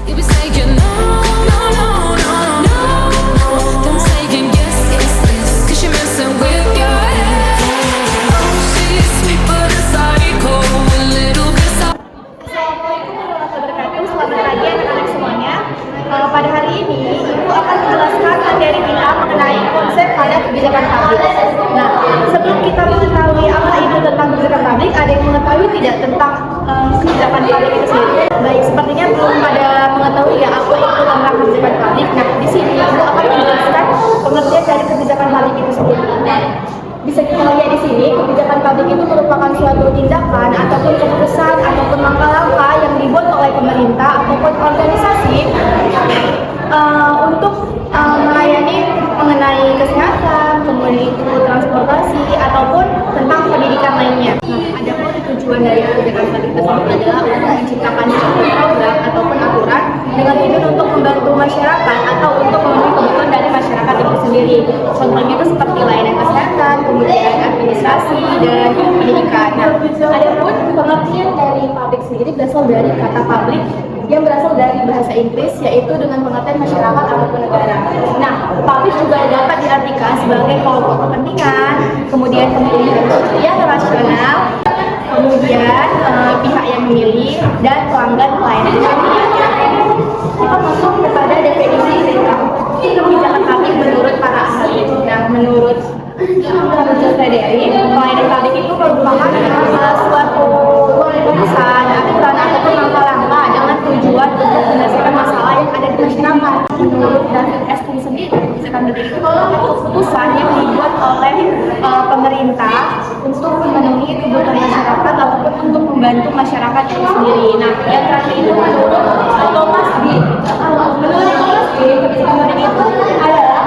You be saying no, no, no, no, no. Then saying yes, yes, yes. 'Cause you're messing with your head. Oh, she's sweet but a psycho, a little bit sour. Assalamualaikum warahmatullahi wabarakatuh. Selamat pagi anak-anak semuanya. Pada hari ini Ibu akan menjelaskan materi kita mengenai konsep pada kebijakan publik. Nah, sebelum kita mengetahui apa itu tentang kebijakan publik, ada yang mengetahui tidak tentang kebijakan publik itu sendiri? Baik, sepertinya belum pada mengetahui ya apa itu tentang kebijakan publik. Nah, di sini Ibu akan menjelaskan pengertian dari kebijakan publik itu sendiri. Bisa kita lihat di sini, kebijakan publik itu merupakan suatu tindakan ataupun keputusan ataupun langkah-langkah yang dibuat oleh pemerintah ataupun organisasi untuk melayani mengenai kesehatan, kemudian itu transportasi ataupun tentang pendidikan lainnya. Nah, adapun tujuan dari kebijakan publik tersebut adalah untuk menciptakan suatu program ataupun aturan dengan tujuan untuk membantu masyarakat atau untuk memenuhi kebutuhan dari masyarakat itu sendiri. Contohnya itu seperti layanan kesehatan, kemudian administrasi dan pendidikan. Nah, adapun pengertian dari publik sendiri berasal dari kata publik yang berasal dari bahasa Inggris, yaitu dengan pengertian masyarakat ataupun negara. Nah, publik juga dapat diartikan sebagai kelompok kepentingan, kemudian kepentingan yang rasional, kemudian pihak yang memilih, dan pelanggan pelayanan publik. Kita masuk kepada definisi tentang kebijakan publik menurut para ahli. Nah, menurut Frederick, pelayanan publik itu merupakan suatu keputusan, aturan ataupun langkah-langkah dengan tujuan untuk menyelesaikan masalah yang ada di masyarakat. Menurut David Hastings sendiri, kebijakan publik itu merupakan keputusan yang dibuat oleh pemerintah untuk memenuhi kebutuhan masyarakat ataupun untuk membantu masyarakat itu sendiri. Nah, yang terakhir itu menurut Thomas B. Menurut Thomas B, kebijakan publik itu adalah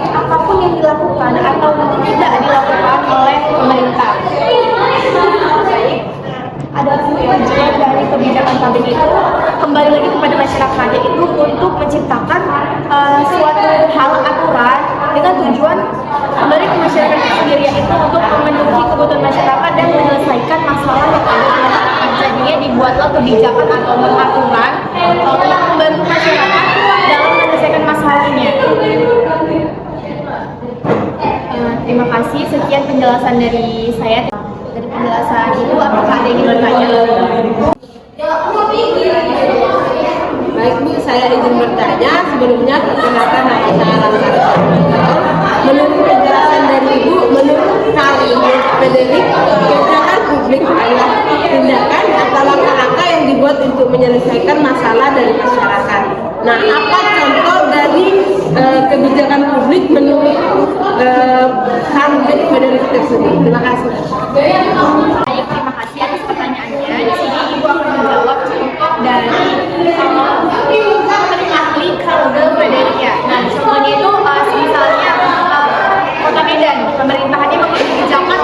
apapun yang dilakukan atau tidak dilakukan oleh pemerintah. Ada tujuan dari kebijakan publik itu kembali lagi kepada masyarakat, yaitu untuk menciptakan suatu hal aturan dengan tujuan kembali ke masyarakat itu sendiri, yaitu untuk memenuhi kebutuhan masyarakat dan menyelesaikan masalah yang ada di masyarakat. Jadinya dibuatlah kebijakan atau aturan untuk membantu masyarakat dalam menyelesaikan masalahnya. Terima kasih, sekian penjelasan dari saya. Dari penjelasan itu, apakah ada yang ingin bertanya? Baik Bu, saya izin bertanya. Sebelumnya perkenalkan nama saya Laksana. Menurut penjelasan dari Ibu, menurut kami Frederick, kebijakan publik adalah tindakan atau langkah-langkah yang dibuat untuk menyelesaikan masalah dari masyarakat. Nah, apa contoh dari kebijakan publik menurut Henry Frederick tersebut? Terima kasih. Baik, terima kasih atas pertanyaannya. Di sini Ibu akan menjawab contoh dari ahli Henry Frederick ya. Nah, contohnya itu misalnya Kota Medan, pemerintahannya membuat kebijakan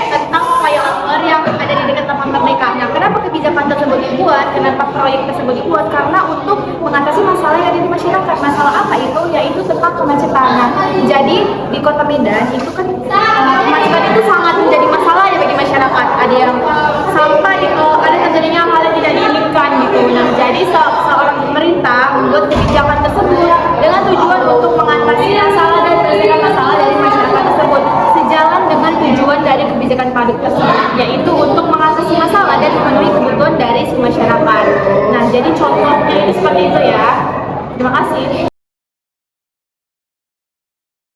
tentang flyover yang ada di dekat Taman Merdeka. Nah, kenapa kebijakan tersebut dibuat? Kenapa proyek tersebut dibuat? Karena untuk mengatasi masalah yang ada di masyarakat. Masalah apa itu? Yaitu tentang kemacetan. Nah, jadi di Kota Medan itu kan kemacetan itu sangat menjadi masalah ya bagi masyarakat. Ada yang sampai ada terjadinya hal yang tidak diinginkan gitu. Nah, jadi seorang pemerintah membuat kebijakan tersebut dengan tujuan untuk mengatasi masalah dan menyelesaikan masalah dari masyarakat tersebut, sejalan dengan tujuan dari kebijakan publik tersebut, yaitu untuk mengatasi masalah dan memenuhi kebutuhan dari si masyarakat. Nah, jadi contohnya ini seperti itu ya. Terima kasih.